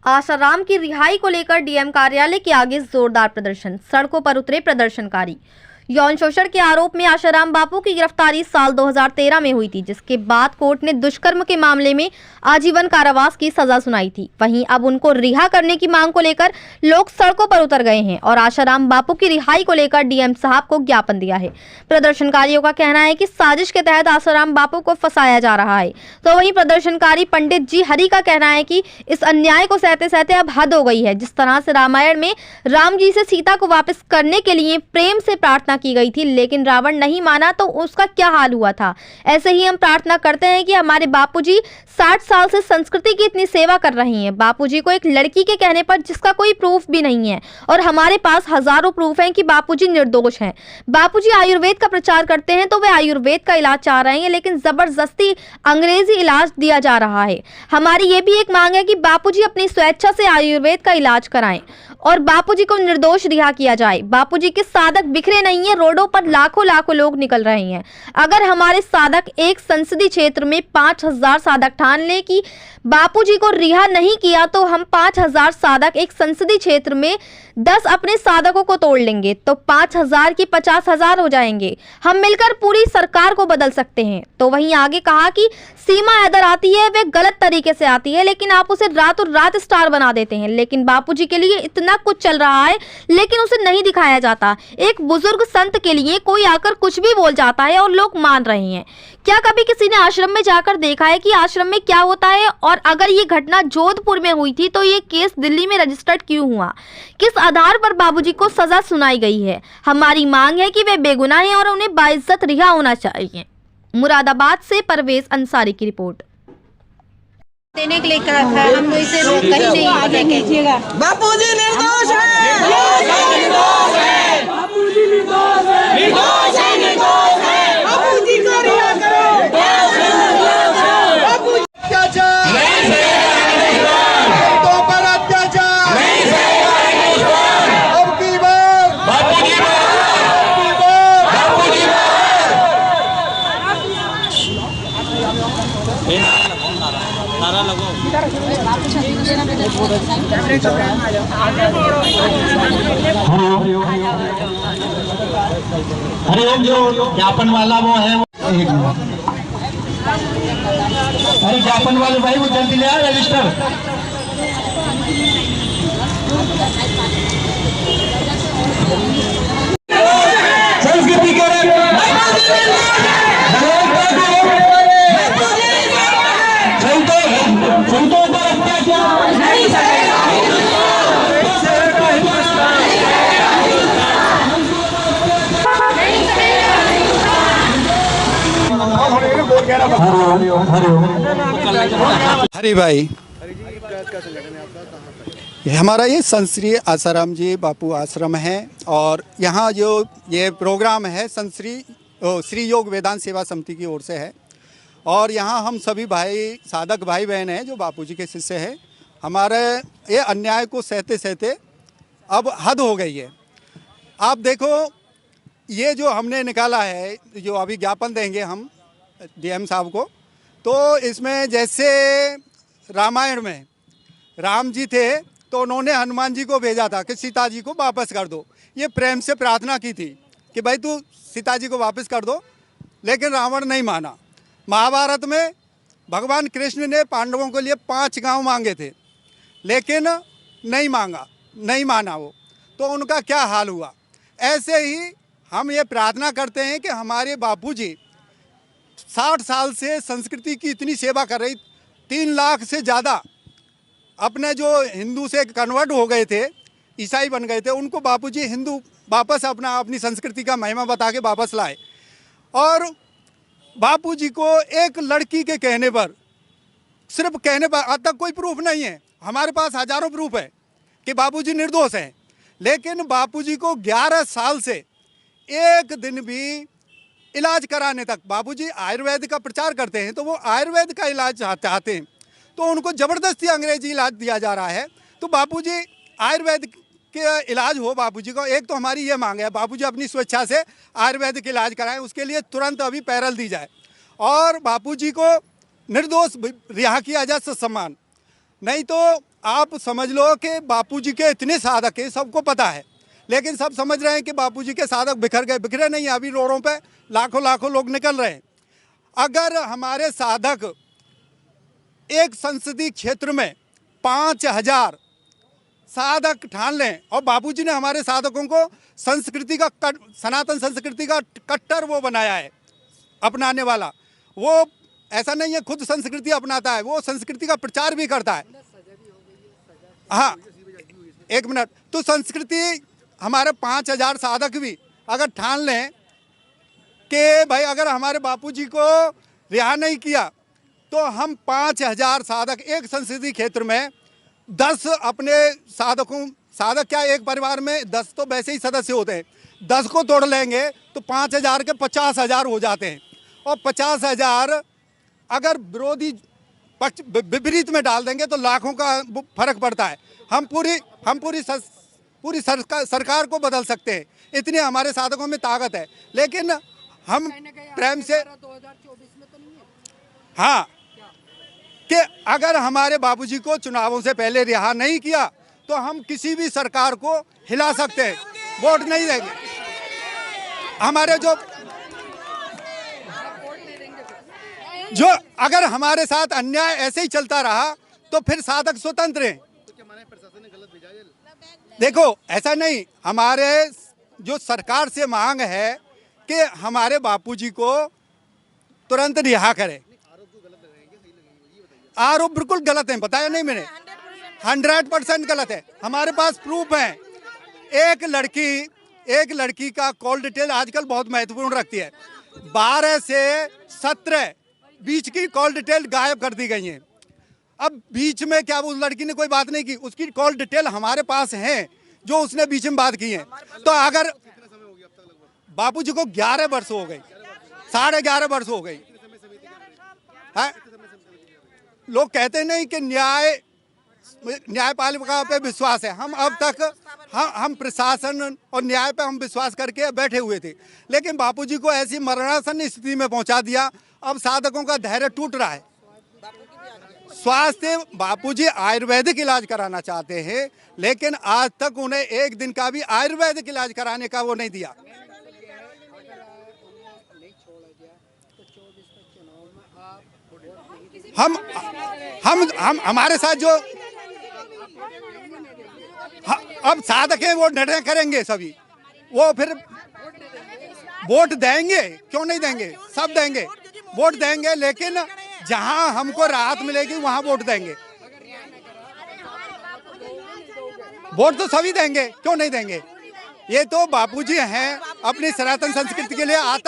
आसाराम की रिहाई को लेकर डीएम कार्यालय के आगे जोरदार प्रदर्शन, सड़कों पर उतरे प्रदर्शनकारी। यौन शोषण के आरोप में आसाराम बापू की गिरफ्तारी साल 2013 में हुई थी, जिसके बाद कोर्ट ने दुष्कर्म के मामले में आजीवन कारावास की सजा सुनाई थी। वहीं अब उनको रिहा करने की मांग को लेकर लोग सड़कों पर उतर गए हैं और आसाराम बापू की रिहाई को लेकर डीएम साहब को ज्ञापन दिया है। प्रदर्शनकारियों का कहना है कि साजिश के तहत आसाराम बापू को फंसाया जा रहा है। तो वहीं प्रदर्शनकारी पंडित जी हरि का कहना है कि इस अन्याय को सहते सहते अब हद हो गई है। जिस तरह से रामायण में राम जी से सीता को वापस करने के लिए प्रेम से प्रार्थना की गई थी, लेकिन रावण नहीं माना, तो उसका क्या हाल हुआ था। ऐसे ही हम प्रार्थना करते हैं कि हमारे बापूजी 60 साल से संस्कृति की इतनी सेवा कर रही हैं। बापूजी को एक लड़की के कहने पर, जिसका कोई प्रूफ भी नहीं है, और हमारे पास हजारों प्रूफ हैं कि बापूजी निर्दोष हैं। बापूजी आयुर्वेद का प्रचार करते हैं, तो वे आयुर्वेद का इलाज चाह रहे हैं, लेकिन जबरदस्ती अंग्रेजी इलाज दिया जा रहा है। हमारी ये भी एक मांग है कि बापूजी अपनी स्वेच्छा से आयुर्वेद का इलाज कराएं और बापूजी को निर्दोष रिहा किया जाए। बापूजी के साधक बिखरे नहीं है, रोडों पर लाखों लाखों लोग निकल रहे हैं। अगर हमारे साधक एक संसदीय क्षेत्र में 5000 साधक ठान ले कि बापूजी को रिहा नहीं किया, तो हम 5000 साधक एक संसदीय क्षेत्र में 10 अपने साधकों को तोड़ लेंगे, तो 5000 की 50,000 हो जाएंगे। हम मिलकर पूरी सरकार को बदल सकते हैं। तो वहीं आगे कहा कि सीमा हैदर आती है, वे गलत तरीके से आती है, लेकिन आप उसे रातों रात स्टार बना देते हैं। लेकिन बापूजी के लिए इतना कुछ चल रहा है, लेकिन उसे नहीं दिखाया जाता। एक बुजुर्ग संत के लिए कोई आकर कुछ भी बोल जाता है और लोग मान रहे हैं। क्या कभी किसी ने आश्रम में जाकर देखा है कि आश्रम में क्या होता है? और अगर ये घटना जोधपुर में हुई थी, तो ये केस दिल्ली में रजिस्टर्ड क्यों हुआ? किस आधार पर बाबूजी को सजा सुनाई गई है? हमारी मांग है कि वे बेगुनाह हैं और उन्हें बाइज्जत रिहा होना चाहिए। मुरादाबाद से परवेज अंसारी की रिपोर्ट। देने के लिए हम इसे कहीं नहीं आगे कीजिएगा। बापूजी निर्दोष है, बापूजी निर्दोष है, बापूजी को रिहा करो। बापूजी अत्याचार तो पर अत्याचार अब की बार बापूजी नारा लगो। हरिओम। जो ज्ञापन वाला वो है, अरे ज्ञापन वाले भाई वो जल्दी ले आ रजिस्टर। संस्कृति के संतों पर अत्याचार नहीं सकेगा। हरि भाई, हमारा ये संत श्री आसाराम जी बापू आश्रम है और यहाँ जो ये प्रोग्राम है संत श्री योग वेदांत सेवा समिति की ओर से है। और यहाँ हम सभी भाई साधक भाई बहन हैं जो बापूजी के शिष्य हैं। हमारे ये अन्याय को सहते सहते अब हद हो गई है। आप देखो, ये जो हमने निकाला है, जो अभी ज्ञापन देंगे हम डीएम साहब को, तो इसमें जैसे रामायण में राम जी थे तो उन्होंने हनुमान जी को भेजा था कि सीता जी को वापस कर दो। ये प्रेम से प्रार्थना की थी कि भाई तू सीता जी को वापस कर दो, लेकिन रावण नहीं माना। महाभारत में भगवान कृष्ण ने पांडवों के लिए 5 गांव मांगे थे, लेकिन नहीं माना वो, तो उनका क्या हाल हुआ। ऐसे ही हम ये प्रार्थना करते हैं कि हमारे बापूजी 60 साल से संस्कृति की इतनी सेवा कर रही, 3 लाख से ज़्यादा अपने जो हिंदू से कन्वर्ट हो गए थे, ईसाई बन गए थे, उनको बापूजी हिंदू वापस अपनी संस्कृति का महिमा बता के वापस लाए। और बापूजी को एक लड़की के कहने पर, सिर्फ कहने पर, आज तक कोई प्रूफ नहीं है। हमारे पास हजारों प्रूफ है कि बापूजी निर्दोष हैं, लेकिन बापूजी को 11 साल से एक दिन भी इलाज कराने तक, बापूजी आयुर्वेद का प्रचार करते हैं, तो वो आयुर्वेद का इलाज चाहते हैं, तो उनको ज़बरदस्ती अंग्रेजी इलाज दिया जा रहा है। तो बापूजी आयुर्वेद के इलाज हो बापूजी को। एक तो हमारी ये मांग है, बापूजी अपनी स्वेच्छा से आयुर्वेदिक इलाज कराएं, उसके लिए तुरंत अभी पैरल दी जाए और बापूजी को निर्दोष रिहा किया जाए ससम्मान। नहीं तो आप समझ लो कि बापूजी के इतने साधक हैं, सबको पता है, लेकिन सब समझ रहे हैं कि बापूजी के साधक बिखर गए। बिखरे नहीं, अभी रोडों पे लाखों लाखों लोग निकल रहे हैं। अगर हमारे साधक एक संसदीय क्षेत्र में 5000 साधक ठान लें, और बापूजी ने हमारे साधकों को संस्कृति का सनातन संस्कृति का कट्टर वो बनाया है, अपनाने वाला। वो ऐसा नहीं है खुद संस्कृति अपनाता है, वो संस्कृति का प्रचार भी करता है। हाँ, एक मिनट। तो संस्कृति हमारे 5000 साधक भी अगर ठान लें कि भाई अगर हमारे बापूजी को रिहा नहीं किया तो हम 5000 साधक एक संसदीय क्षेत्र में 10 अपने साधक क्या, एक परिवार में 10 तो वैसे ही सदस्य होते हैं, 10 को तोड़ लेंगे तो 5000 के 50,000 हो जाते हैं। और 50,000 अगर विरोधी पक्ष विपरीत में डाल देंगे तो लाखों का फर्क पड़ता है। हम पूरी सरकार को बदल सकते हैं, इतनी हमारे साधकों में ताकत है। लेकिन हम प्रेम से, हाँ, कि अगर हमारे बापूजी को चुनावों से पहले रिहा नहीं किया तो हम किसी भी सरकार को हिला सकते हैं, वोट नहीं देंगे। हमारे जो अगर हमारे साथ अन्याय ऐसे ही चलता रहा तो फिर साधक स्वतंत्र हैं। देखो ऐसा नहीं, हमारे जो सरकार से मांग है कि हमारे बापूजी को तुरंत रिहा करें। आरोप बिल्कुल गलत है, बताया नहीं मैंने, 100% गलत है। हमारे पास प्रूफ है। एक लड़की का कॉल डिटेल आजकल बहुत महत्वपूर्ण रखती है। 12 से 17 बीच की कॉल डिटेल गायब कर दी गई है। अब बीच में क्या उस लड़की ने कोई बात नहीं की, उसकी कॉल डिटेल हमारे पास है जो उसने बीच में बात की है। तो अगर बापूजी को 11 वर्ष हो गई, 11.5 वर्ष हो गई है। लोग कहते नहीं कि न्यायपालिका पे विश्वास है। हम अब तक हम प्रशासन और न्याय पे हम विश्वास करके बैठे हुए थे, लेकिन बापूजी को ऐसी मरणासन स्थिति में पहुंचा दिया। अब साधकों का धैर्य टूट रहा है। स्वास्थ्य, बापूजी आयुर्वेदिक इलाज कराना चाहते हैं, लेकिन आज तक उन्हें एक दिन का भी आयुर्वेदिक इलाज कराने का वो नहीं दिया। हम हमारे साथ जो अब साधक हैं वो निर्णय करेंगे सभी, वो फिर वोट देंगे, क्यों नहीं देंगे, सब देंगे, वोट देंगे। लेकिन जहां हमको राहत मिलेगी वहां वोट देंगे। वोट तो सभी देंगे, क्यों नहीं देंगे। ये तो बापूजी हैं अपनी सनातन संस्कृति के लिए आता